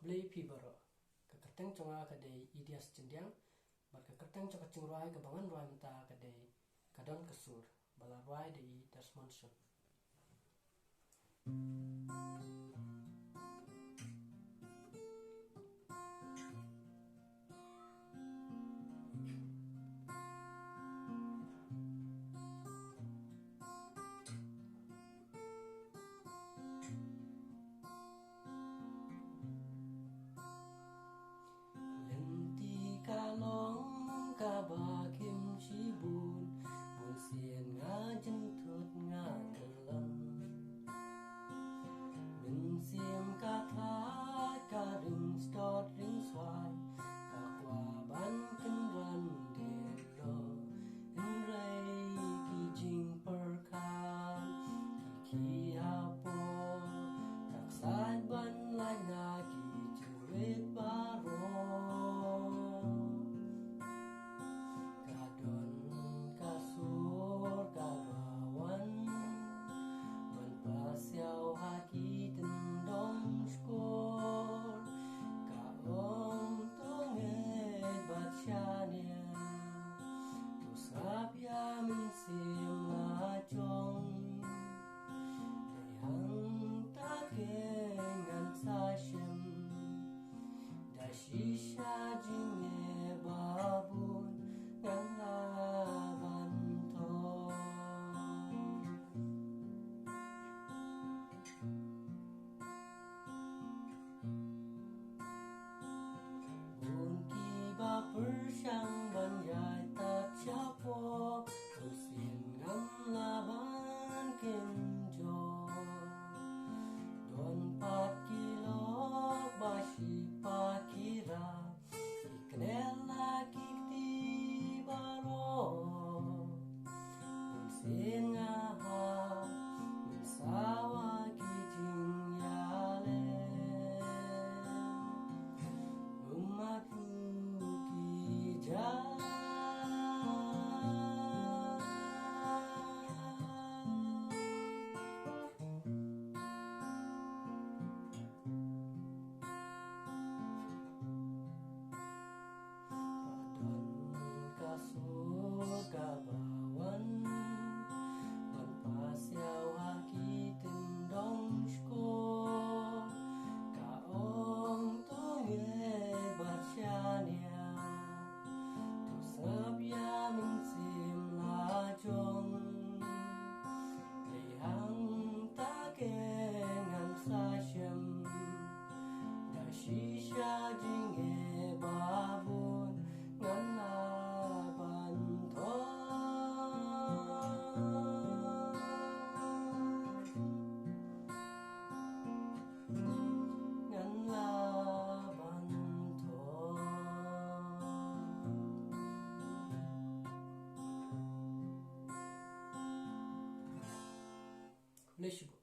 play pibaro kekerteng conga kadai idias cendiang bar kekerteng coka cingruai kebangan ruai menta kadai kadon kesur bala ruai dei Desmondson. Kalong kabakim shibun bun sien nga jentut nga telan min siem kata ring stort ring swai kakwa ban kendran dero en rei ki jing perkan ki hapo kak sai ban lai na ki chuet baro siao haki tendong skor ka om tonge bachania tu sabia min sim la chong hang ta ke ngan sa shem da shisha jinge babun ngan la Persiang banjai tak siapa Usin ngam laban kenjo Don 4 kilo basi pakira Ikenel lagi di baro Usin ngaha Mensawa kijing yale Umatku kabawan Manpasiaw haki tendong skor Kaong tunge barsyania Tusabya mensim lajong Lihang takengan sasyam Dashisya jinge babun Ngana Nation